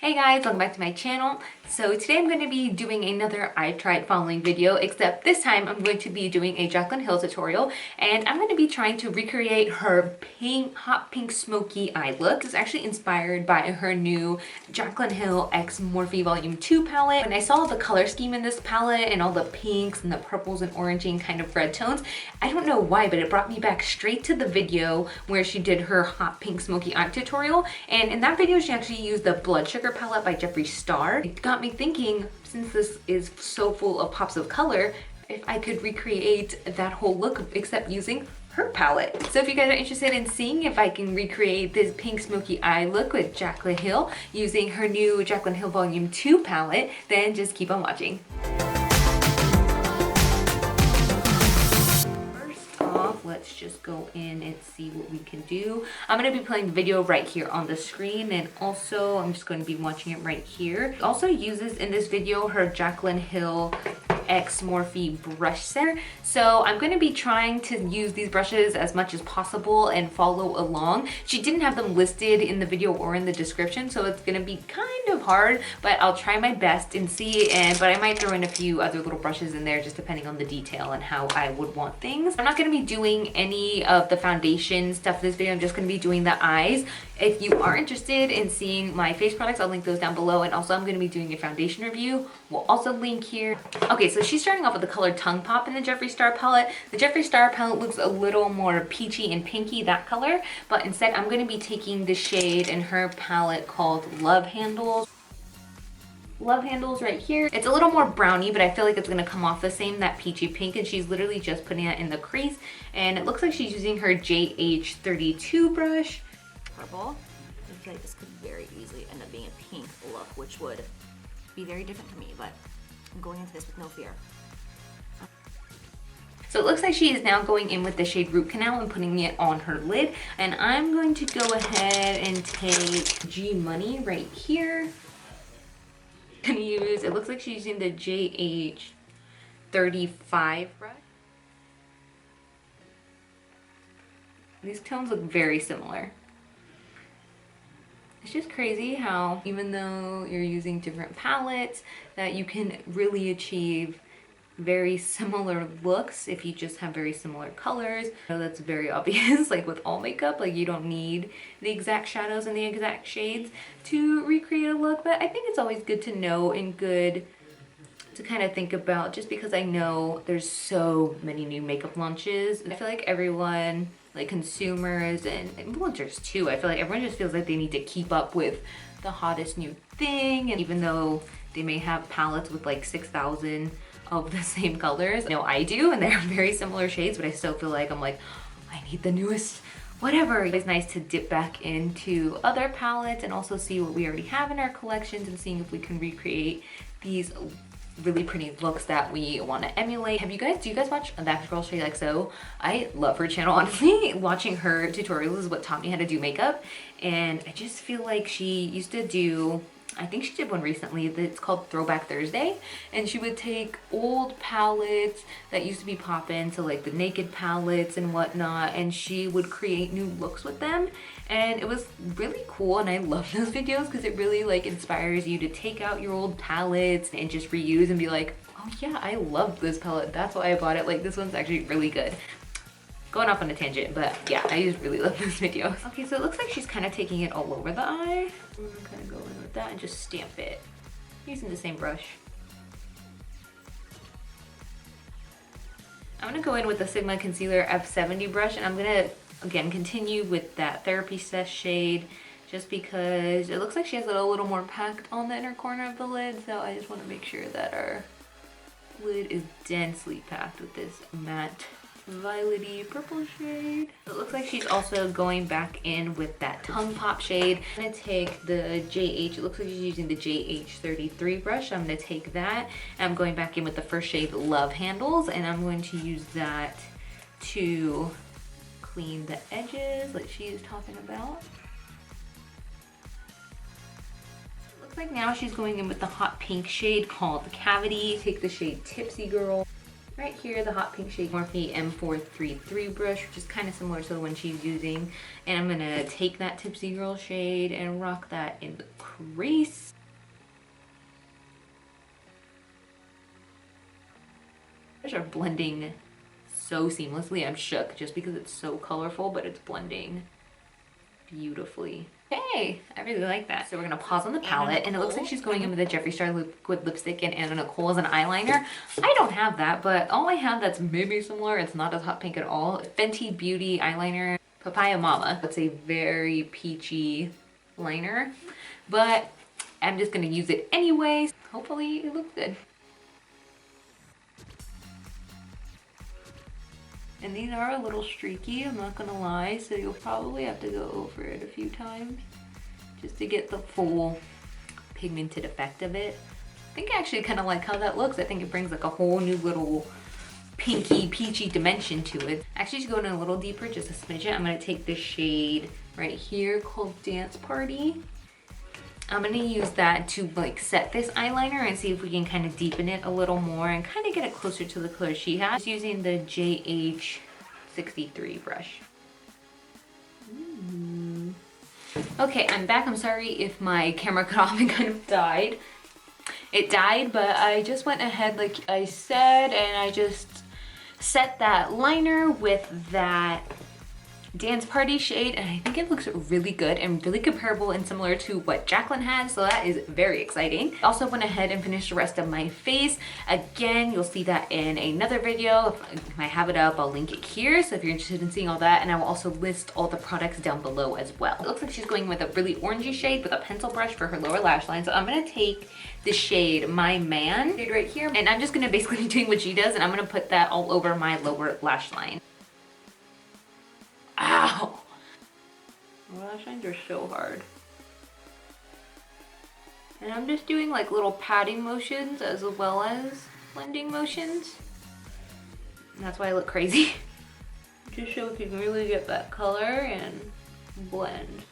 Hey guys, welcome back to my channel. So today I'm going to be doing another I tried following video, except this time I'm going to be doing a Jaclyn Hill tutorial, and I'm going to be trying to recreate her hot pink smoky eye look. This is actually inspired by her new Jaclyn Hill X Morphe Volume 2 palette. When I saw the color scheme in this palette and all the pinks and the purples and orangey kind of red tones, I don't know why, but it brought me back straight to the video where she did her hot pink smoky eye tutorial. And in that video, she actually used the Blood Sugar palette by Jeffree Star. It got me thinking, since this is so full of pops of color, if I could recreate that whole look except using her palette. So if you guys are interested in seeing if I can recreate this pink smoky eye look with Jaclyn Hill using her new Jaclyn Hill Volume 2 palette, then just keep on watching. Let's just go in and see what we can do. I'm going to be playing the video right here on the screen, and also I'm just going to be watching it right here. It also uses in this video her Jaclyn Hill X Morphe brush set. So I'm going to be trying to use these brushes as much as possible and follow along. She didn't have them listed in the video or in the description, so it's going to be kind of hard, but I'll try my best and see. But I might throw in a few other little brushes in there just depending on the detail and how I would want things. I'm not going to be doing any of the foundation stuff in this video. I'm just going to be doing the eyes. If you are interested in seeing my face products, I'll link those down below, and also I'm going to be doing a foundation review. We'll also link here. Okay, so she's starting off with the color Tongue Pop in the Jeffree Star palette. The Jeffree Star palette looks a little more peachy and pinky, that color, but instead I'm going to be taking the shade in her palette called Love Handles. Love Handles right here. It's a little more browny, but I feel like it's going to come off the same, that peachy pink, and she's literally just putting that in the crease, and it looks like she's using her JH32 brush. Purple. I feel like this could very easily end up being a pink look, which would be very different for me, but I'm going into this with no fear. So it looks like she is now going in with the shade Root Canal and putting it on her lid, and I'm going to go ahead and take G Money right here. Gonna use, it looks like she's using the JH35 brush. These tones look very similar. It's just crazy how even though you're using different palettes, that you can really achieve very similar looks if you just have very similar colors. I know that's very obvious, like with all makeup, like you don't need the exact shadows and the exact shades to recreate a look, but I think it's always good to know and good to kind of think about, just because I know there's so many new makeup launches. I feel like everyone, like consumers and influencers too, I feel like everyone just feels like they need to keep up with the hottest new thing, and even though they may have palettes with like 6,000 of the same colors, no, I do, and they're very similar shades, but I still feel like I'm like, I need the newest whatever. It's nice to dip back into other palettes and also see what we already have in our collections and seeing if we can recreate these really pretty looks that we want to emulate. Do you guys watch That Girl Straight XO? I love her channel, honestly. Watching her tutorials is what taught me how to do makeup, and I just feel like she used to do, I think she did one recently that's called Throwback Thursday, and she would take old palettes that used to be poppin', so like the Naked palettes and whatnot, and she would create new looks with them, and it was really cool, and I love those videos because it really like inspires you to take out your old palettes and just reuse and be like, oh yeah, I love this palette, that's why I bought it, like this one's actually really good. Going off on a tangent, but yeah, I just really love this video. Okay, so it looks like she's kind of taking it all over the eye. I'm gonna kind of go in with that and just stamp it using the same brush. I'm gonna go in with the Sigma Concealer F70 brush, and I'm gonna again continue with that Therapy Sesh shade, just because it looks like she has it a little more packed on the inner corner of the lid, so I just want to make sure that our lid is densely packed with this matte violety purple shade. It looks like she's also going back in with that Tongue Pop shade. I'm gonna take the JH, it looks like she's using the JH33 brush. I'm gonna take that, and I'm going back in with the first shade Love Handles, and I'm going to use that to clean the edges like she is talking about. Looks like now she's going in with the hot pink shade called Cavity. Take the shade Tipsy Girl. Right here, the hot pink shade Morphe M433 brush, which is kind of similar to the one she's using. And I'm gonna take that Tipsy Girl shade and rock that in the crease. are blending so seamlessly. I'm shook just because it's so colorful, but it's blending beautifully. Hey, I really like that. So we're gonna pause on the palette, and it looks like she's going in with a Jeffree Star liquid lipstick and Anna Nicole as an eyeliner. I don't have that, but all I have that's maybe similar, it's not as hot pink at all, Fenty Beauty eyeliner, Papaya Mama. It's a very peachy liner, but I'm just gonna use it anyway. Hopefully it looks good. And these are a little streaky, I'm not gonna lie, so you'll probably have to go over it a few times just to get the full pigmented effect of it. I think I actually kind of like how that looks. I think it brings like a whole new little pinky, peachy dimension to it. Actually, to go in a little deeper, just a smidgen, I'm gonna take this shade right here called Dance Party. I'm gonna use that to like set this eyeliner and see if we can kind of deepen it a little more and kind of get it closer to the color she has. Just using the JH63 brush. Okay, I'm back. I'm sorry if my camera cut off and kind of died. It died, but I just went ahead like I said, and I just set that liner with that Dance Party shade, and I think it looks really good and really comparable and similar to what Jaclyn had, so that is very exciting. I also went ahead and finished the rest of my face. Again, you'll see that in another video. If I have it up, I'll link it here, so if you're interested in seeing all that, and I will also list all the products down below as well. It looks like she's going with a really orangey shade with a pencil brush for her lower lash line, so I'm gonna take the shade My Man shade right here, and I'm just gonna basically be doing what she does, and I'm gonna put that all over my lower lash line. Ow! My lash lines are so hard. And I'm just doing like little patting motions as well as blending motions. And that's why I look crazy. Just so we can really get that color and blend.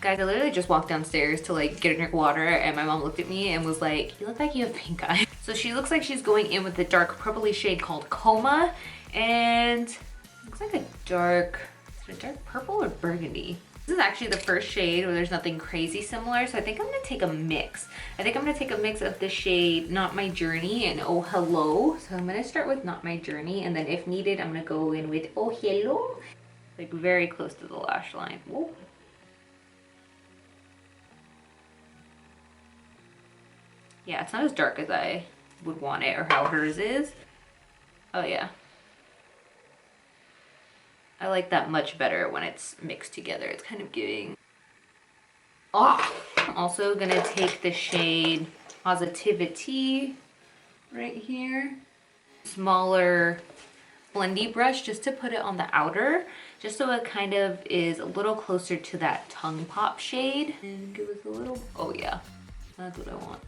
Guys, I literally just walked downstairs to like get a drink of water, and my mom looked at me and was like, you look like you have pink eye. So she looks like she's going in with the dark purpley shade called Coma, and looks like a dark purple or burgundy. This is actually the first shade where there's nothing crazy similar, so I think I'm gonna take a mix. I think I'm gonna take a mix of the shade Not My Journey and Oh Hello. So I'm gonna start with Not My Journey, and then if needed, I'm gonna go in with Oh Hello, like very close to the lash line. Whoa. Yeah, it's not as dark as I would want it or how hers is. Oh yeah. I like that much better when it's mixed together. It's kind of giving... Oh! I'm also gonna take the shade Positivity right here. Smaller blendy brush just to put it on the outer, just so it kind of is a little closer to that tongue pop shade. And give us a little... Oh yeah, that's what I want.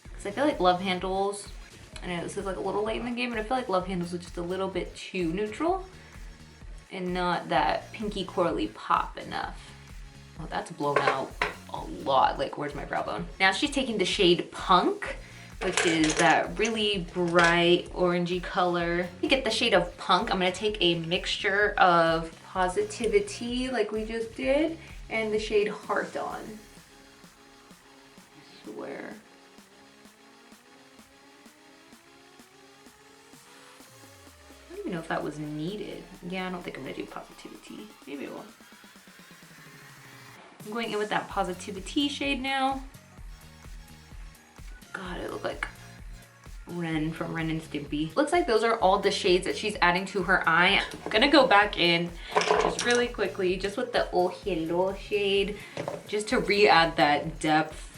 Because I feel like Love Handles... I know this is like a little late in the game, but I feel like Love Handles is just a little bit too neutral and not that pinky corally pop enough. Oh, that's blown out a lot. Like, where's my brow bone? Now she's taking the shade Punk, which is that really bright orangey color. You get the shade of Punk. I'm gonna take a mixture of Positivity like we just did and the shade Heart On. I swear. I don't even know if that was needed. Yeah, I don't think I'm gonna do Positivity. Maybe I will. I'm going in with that Positivity shade now. God, it looked like Ren from Ren and Stimpy. Looks like those are all the shades that she's adding to her eye. I'm gonna go back in just really quickly, just with the Oh Hello shade, just to re-add that depth.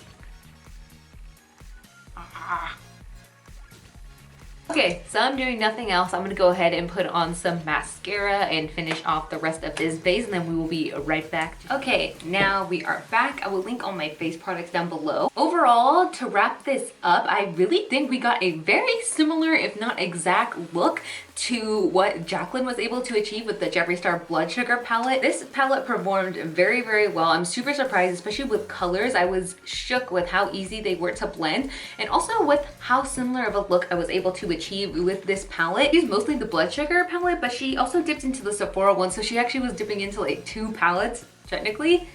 Okay, so I'm doing nothing else. I'm gonna go ahead and put on some mascara and finish off the rest of this base, and then we will be right back. Okay, now we are back. I will link all my face products down below. Overall, to wrap this up, I really think we got a very similar, if not exact look to what Jaclyn was able to achieve with the Jeffree Star Blood Sugar palette. This palette performed very, very well. I'm super surprised, especially with colors. I was shook with how easy they were to blend, and also with how similar of a look I was able to achieve with this palette. She used mostly the Blood Sugar palette, but she also dipped into the Sephora one, so she actually was dipping into like two palettes, technically.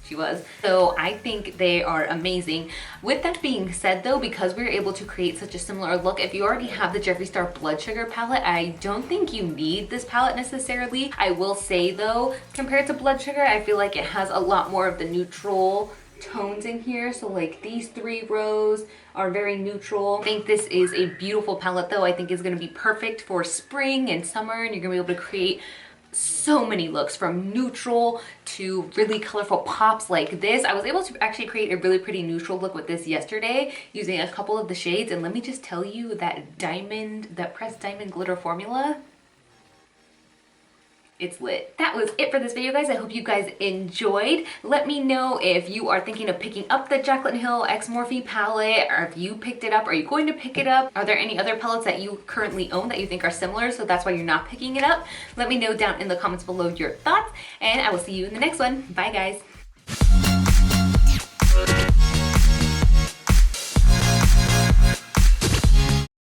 She was. So I think they are amazing. With that being said though, because we were able to create such a similar look, if you already have the Jeffree Star Blood Sugar palette, I don't think you need this palette necessarily. I will say though, compared to Blood Sugar, I feel like it has a lot more of the neutral tones in here. So like these 3 rows are very neutral. I think this is a beautiful palette though. I think it's gonna be perfect for spring and summer, and you're gonna be able to create so many looks from neutral to really colorful pops like this. I was able to actually create a really pretty neutral look with this yesterday using a couple of the shades, and let me just tell you that pressed diamond glitter formula, it's lit. That was it for this video, guys. I hope you guys enjoyed. Let me know if you are thinking of picking up the Jaclyn Hill X Morphe palette, or if you picked it up. Are you going to pick it up? Are there any other palettes that you currently own that you think are similar, so that's why you're not picking it up? Let me know down in the comments below your thoughts, and I will see you in the next one. Bye, guys.